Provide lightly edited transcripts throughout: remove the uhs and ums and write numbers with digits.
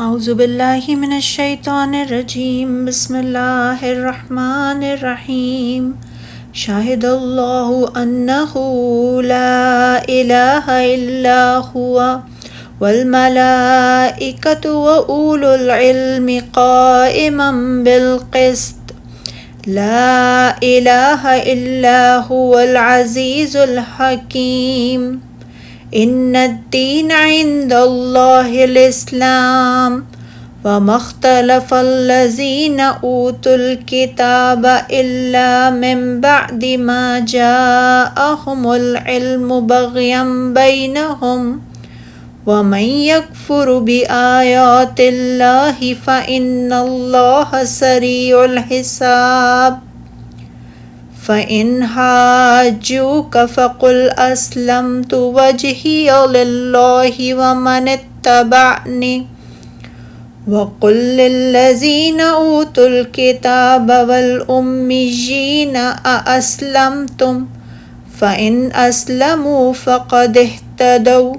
اعوذ باللہ من الشیطان الرجیم بسم اللہ الرحمن الرحیم شاہد اللہ انہ لا الہ الا ہوا والملائکۃ واولو العلم قائما بالقسط لا الہ الا هو العزیز الحکیم ان الدین عند اللہ الاسلام وما اختلف الذین اوتوا الکتاب الا من بعد ما جاءهم العلم بغیا بینہم ومن یکفر بآیات اللہ فإن اللہ سریع الحساب فَإِنْ حَاجُّوكَ فَقُلْ أَسْلَمْتُ وَجْهِيَ لِلَّهِ وَمَنِ اتَّبَعَنِي وَقُلْ لِلَّذِينَ أُوتُوا الْكِتَابَ وَالْأُمِّيِّينَ أَأَسْلَمْتُمْ فَإِنْ أَسْلَمُوا فَقَدِ اهْتَدَوْا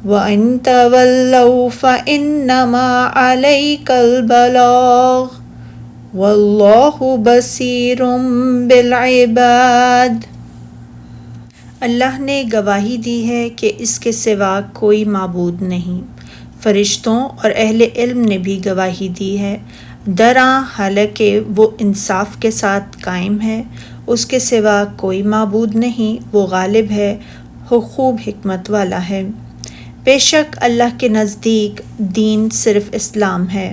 وَإِنْ تَوَلَّوْا فَإِنَّمَا عَلَيْكَ الْبَلَاغُ واللہ بصیر بالعباد۔ اللہ نے گواہی دی ہے کہ اس کے سوا کوئی معبود نہیں۔ فرشتوں اور اہل علم نے بھی گواہی دی ہے۔ درآں حالانکہ وہ انصاف کے ساتھ قائم ہے، اس کے سوا کوئی معبود نہیں، وہ غالب ہے، وہ خوب حکمت والا ہے۔ بے شک اللہ کے نزدیک دین صرف اسلام ہے،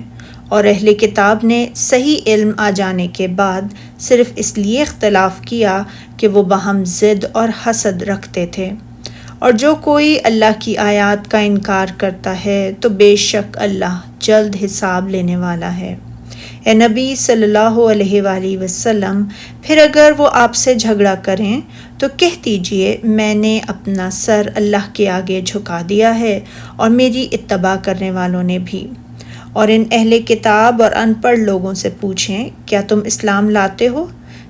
اور اہل کتاب نے صحیح علم آ جانے کے بعد صرف اس لیے اختلاف کیا کہ وہ باہم ضد اور حسد رکھتے تھے۔ اور جو کوئی اللہ کی آیات کا انکار کرتا ہے تو بے شک اللہ جلد حساب لینے والا ہے۔ اے نبی صلی اللہ علیہ وآلہ وسلم، پھر اگر وہ آپ سے جھگڑا کریں تو کہہ دیجئے میں نے اپنا سر اللہ کے آگے جھکا دیا ہے اور میری اتباع کرنے والوں نے بھی۔ اور ان اہل کتاب اور ان پڑھ لوگوں سے پوچھیں کیا تم اسلام لاتے ہو؟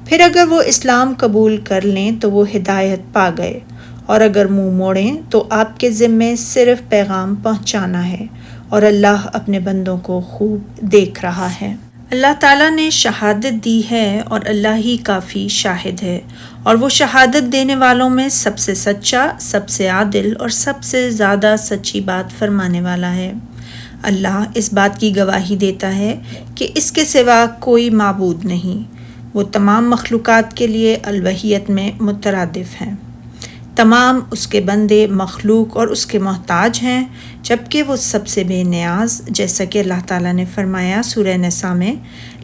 پھر اگر وہ اسلام قبول کر لیں تو وہ ہدایت پا گئے، اور اگر منہ موڑیں تو آپ کے ذمے صرف پیغام پہنچانا ہے، اور اللہ اپنے بندوں کو خوب دیکھ رہا ہے۔ اللہ تعالیٰ نے شہادت دی ہے اور اللہ ہی کافی شاہد ہے، اور وہ شہادت دینے والوں میں سب سے سچا، سب سے عادل اور سب سے زیادہ سچی بات فرمانے والا ہے۔ اللہ اس بات کی گواہی دیتا ہے کہ اس کے سوا کوئی معبود نہیں، وہ تمام مخلوقات کے لیے الوہیت میں مترادف ہیں۔ تمام اس کے بندے مخلوق اور اس کے محتاج ہیں، جبکہ وہ سب سے بے نیاز، جیسا کہ اللہ تعالیٰ نے فرمایا سورہ نساء میں۔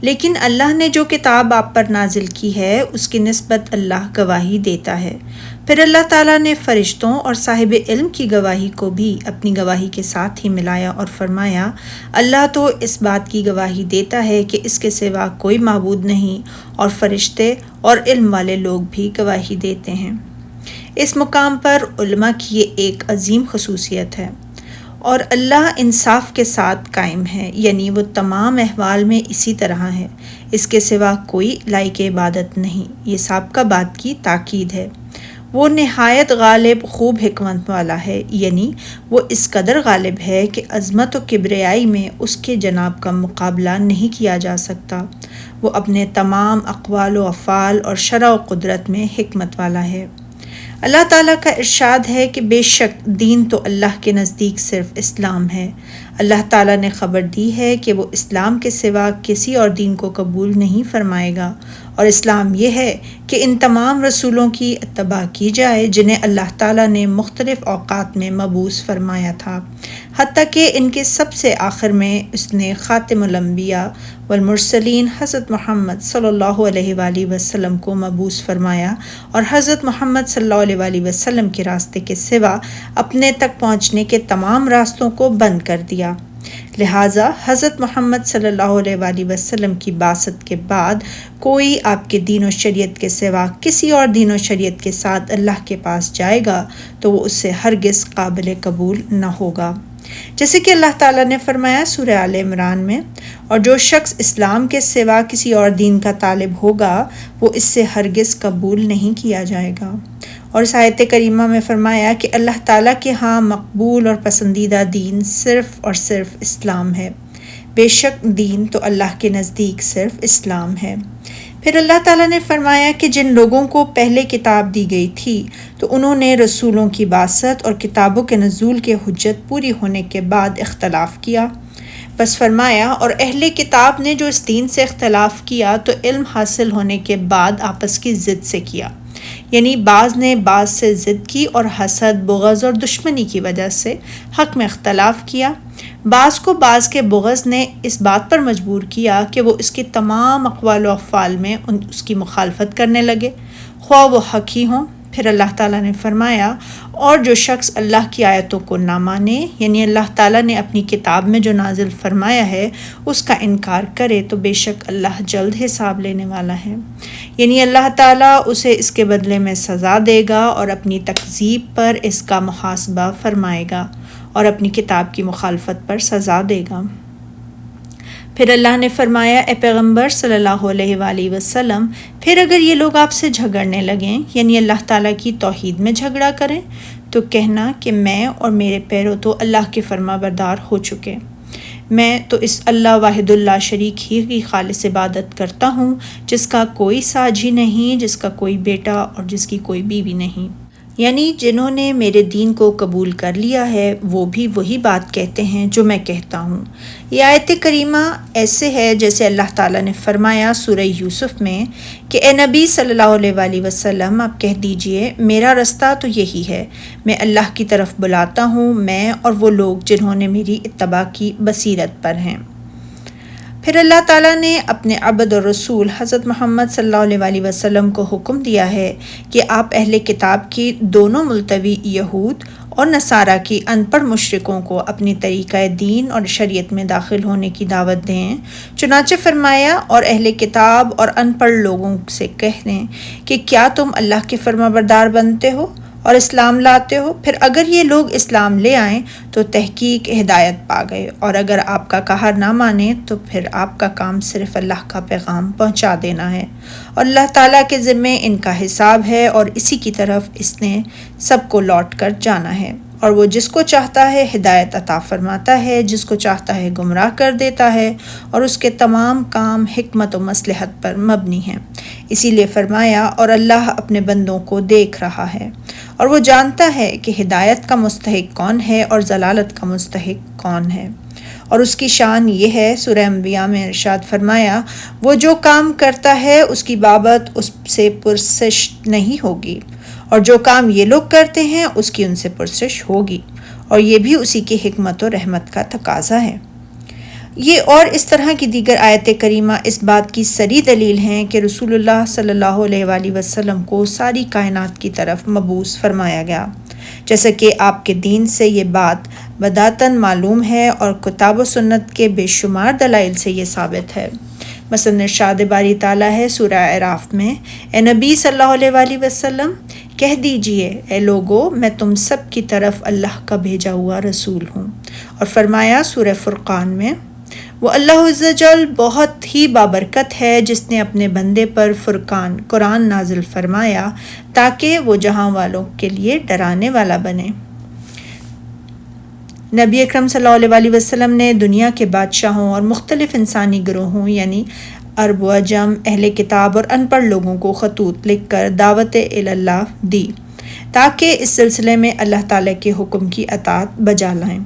لیکن اللہ نے جو کتاب آپ پر نازل کی ہے اس کی نسبت اللہ گواہی دیتا ہے۔ پھر اللہ تعالیٰ نے فرشتوں اور صاحب علم کی گواہی کو بھی اپنی گواہی کے ساتھ ہی ملایا اور فرمایا اللہ تو اس بات کی گواہی دیتا ہے کہ اس کے سوا کوئی معبود نہیں، اور فرشتے اور علم والے لوگ بھی گواہی دیتے ہیں۔ اس مقام پر علماء کی یہ ایک عظیم خصوصیت ہے۔ اور اللہ انصاف کے ساتھ قائم ہے، یعنی وہ تمام احوال میں اسی طرح ہے، اس کے سوا کوئی لائق عبادت نہیں۔ یہ سابقہ بات کی تاکید ہے۔ وہ نہایت غالب خوب حکمت والا ہے، یعنی وہ اس قدر غالب ہے کہ عظمت و کبریائی میں اس کے جناب کا مقابلہ نہیں کیا جا سکتا۔ وہ اپنے تمام اقوال و افعال اور شرع و قدرت میں حکمت والا ہے۔ اللہ تعالیٰ کا ارشاد ہے کہ بے شک دین تو اللہ کے نزدیک صرف اسلام ہے۔ اللہ تعالیٰ نے خبر دی ہے کہ وہ اسلام کے سوا کسی اور دین کو قبول نہیں فرمائے گا، اور اسلام یہ ہے کہ ان تمام رسولوں کی اتباع کی جائے جنہیں اللہ تعالیٰ نے مختلف اوقات میں مبعوث فرمایا تھا، حتیٰ کہ ان کے سب سے آخر میں اس نے خاتم الانبیاء والمرسلین حضرت محمد صلی اللہ علیہ وآلہ وسلم کو مبعوث فرمایا، اور حضرت محمد صلی اللہ علیہ وآلہ وسلم کے راستے کے سوا اپنے تک پہنچنے کے تمام راستوں کو بند کر دیا۔ لہٰذا حضرت محمد صلی اللہ علیہ وآلہ وسلم کی بعثت کے بعد کوئی آپ کے دین و شریعت کے سوا کسی اور دین و شریعت کے ساتھ اللہ کے پاس جائے گا تو وہ اس سے ہرگز قابل قبول نہ ہوگا۔ جیسے کہ اللہ تعالیٰ نے فرمایا سورہ آل عمران میں، اور جو شخص اسلام کے سوا کسی اور دین کا طالب ہوگا وہ اس سے ہرگز قبول نہیں کیا جائے گا۔ اور اس آیت کریمہ میں فرمایا کہ اللہ تعالیٰ کے ہاں مقبول اور پسندیدہ دین صرف اور صرف اسلام ہے، بے شک دین تو اللہ کے نزدیک صرف اسلام ہے۔ پھر اللہ تعالیٰ نے فرمایا کہ جن لوگوں کو پہلے کتاب دی گئی تھی تو انہوں نے رسولوں کی بعثت اور کتابوں کے نزول کے حجت پوری ہونے کے بعد اختلاف کیا۔ بس فرمایا اور اہل کتاب نے جو اس دین سے اختلاف کیا تو علم حاصل ہونے کے بعد آپس کی ضد سے کیا، یعنی بعض نے بعض سے ضد کی اور حسد، بغض اور دشمنی کی وجہ سے حق میں اختلاف کیا۔ بعض کو بعض کے بغض نے اس بات پر مجبور کیا کہ وہ اس کی تمام اقوال و افعال میں اس کی مخالفت کرنے لگے، خواہ وہ حق ہی ہوں۔ پھر اللہ تعالیٰ نے فرمایا اور جو شخص اللہ کی آیتوں کو نہ مانے، یعنی اللہ تعالیٰ نے اپنی کتاب میں جو نازل فرمایا ہے اس کا انکار کرے تو بے شک اللہ جلد حساب لینے والا ہے، یعنی اللہ تعالیٰ اسے اس کے بدلے میں سزا دے گا اور اپنی تکذیب پر اس کا محاسبہ فرمائے گا اور اپنی کتاب کی مخالفت پر سزا دے گا۔ پھر اللہ نے فرمایا اے پیغمبر صلی اللہ علیہ وآلہ وسلم، پھر اگر یہ لوگ آپ سے جھگڑنے لگیں، یعنی اللہ تعالیٰ کی توحید میں جھگڑا کریں، تو کہنا کہ میں اور میرے پیرو تو اللہ کے فرما بردار ہو چکے، میں تو اس اللہ واحد اللہ شریک ہی کی خالص عبادت کرتا ہوں، جس کا کوئی ساجی نہیں، جس کا کوئی بیٹا اور جس کی کوئی بیوی نہیں، یعنی جنہوں نے میرے دین کو قبول کر لیا ہے وہ بھی وہی بات کہتے ہیں جو میں کہتا ہوں۔ یہ آیت کریمہ ایسے ہے جیسے اللہ تعالیٰ نے فرمایا سورہ یوسف میں کہ اے نبی صلی اللہ علیہ وآلہ وسلم آپ کہہ دیجئے میرا رستہ تو یہی ہے، میں اللہ کی طرف بلاتا ہوں، میں اور وہ لوگ جنہوں نے میری اتباع کی بصیرت پر ہیں۔ پھر اللہ تعالیٰ نے اپنے عبد اور رسول حضرت محمد صلی اللہ علیہ وآلہ وسلم کو حکم دیا ہے کہ آپ اہل کتاب کی دونوں ملتوی یہود اور نصارہ کی ان پڑھ مشرکوں کو اپنی طریقہ دین اور شریعت میں داخل ہونے کی دعوت دیں۔ چنانچہ فرمایا اور اہل کتاب اور ان پڑھ لوگوں سے کہہ دیں کہ کیا تم اللہ کے فرما بردار بنتے ہو اور اسلام لاتے ہو؟ پھر اگر یہ لوگ اسلام لے آئیں تو تحقیق ہدایت پا گئے، اور اگر آپ کا کہا نہ مانیں تو پھر آپ کا کام صرف اللہ کا پیغام پہنچا دینا ہے، اور اللہ تعالیٰ کے ذمے ان کا حساب ہے اور اسی کی طرف اس نے سب کو لوٹ کر جانا ہے، اور وہ جس کو چاہتا ہے ہدایت عطا فرماتا ہے، جس کو چاہتا ہے گمراہ کر دیتا ہے، اور اس کے تمام کام حکمت و مصلحت پر مبنی ہیں۔ اسی لیے فرمایا اور اللہ اپنے بندوں کو دیکھ رہا ہے اور وہ جانتا ہے کہ ہدایت کا مستحق کون ہے اور ضلالت کا مستحق کون ہے، اور اس کی شان یہ ہے۔ سورہ انبیاء میں ارشاد فرمایا وہ جو کام کرتا ہے اس کی بابت اس سے پرسش نہیں ہوگی، اور جو کام یہ لوگ کرتے ہیں اس کی ان سے پرسش ہوگی، اور یہ بھی اسی کی حکمت و رحمت کا تقاضا ہے۔ یہ اور اس طرح کی دیگر آیت کریمہ اس بات کی صریح دلیل ہیں کہ رسول اللہ صلی اللہ علیہ وآلہ وسلم کو ساری کائنات کی طرف مبعوث فرمایا گیا، جیسا کہ آپ کے دین سے یہ بات بداتاً معلوم ہے، اور کتاب و سنت کے بے شمار دلائل سے یہ ثابت ہے۔ مثلا ارشاد باری تعالیٰ ہے سورہ اعراف میں اے نبی صلی اللہ علیہ وآلہ وسلم کہہ دیجئے اے لوگو میں تم سب کی طرف اللہ کا بھیجا ہوا رسول ہوں، اور فرمایا سورہ فرقان میں وہ اللہ عز و جل بہت ہی بابرکت ہے جس نے اپنے بندے پر فرقان قرآن نازل فرمایا تاکہ وہ جہاں والوں کے لیے ڈرانے والا بنے۔ نبی اکرم صلی اللہ علیہ وآلہ وسلم نے دنیا کے بادشاہوں اور مختلف انسانی گروہوں یعنی عرب و عجم، اہل کتاب اور ان پڑھ لوگوں کو خطوط لکھ کر دعوت اللہ دی تاکہ اس سلسلے میں اللہ تعالیٰ کے حکم کی اطاعت بجا لائیں۔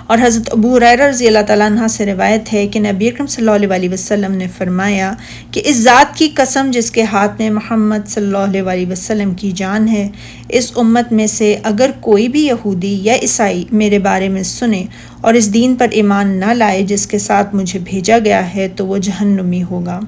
اور حضرت ابو ہریرہ رضی اللہ تعالیٰ عنہ سے روایت ہے کہ نبی اکرم صلی اللہ علیہ وسلم نے فرمایا کہ اس ذات کی قسم جس کے ہاتھ میں محمد صلی اللہ علیہ وسلم کی جان ہے، اس امت میں سے اگر کوئی بھی یہودی یا عیسائی میرے بارے میں سنے اور اس دین پر ایمان نہ لائے جس کے ساتھ مجھے بھیجا گیا ہے تو وہ جہنمی ہوگا۔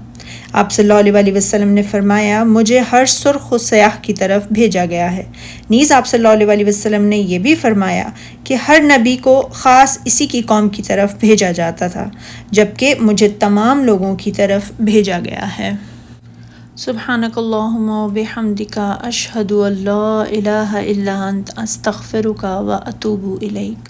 آپ صلی اللہ علیہ وسلم نے فرمایا مجھے ہر سرخ و سیاہ کی طرف بھیجا گیا ہے۔ نیز آپ صلی اللہ علیہ وسلم نے یہ بھی فرمایا کہ ہر نبی کو خاص اسی کی قوم کی طرف بھیجا جاتا تھا، جبکہ مجھے تمام لوگوں کی طرف بھیجا گیا ہے۔ سبحانک اللہم و بحمدک اشہد ان لا الہ الا انت استغفرک و اتوب الیک۔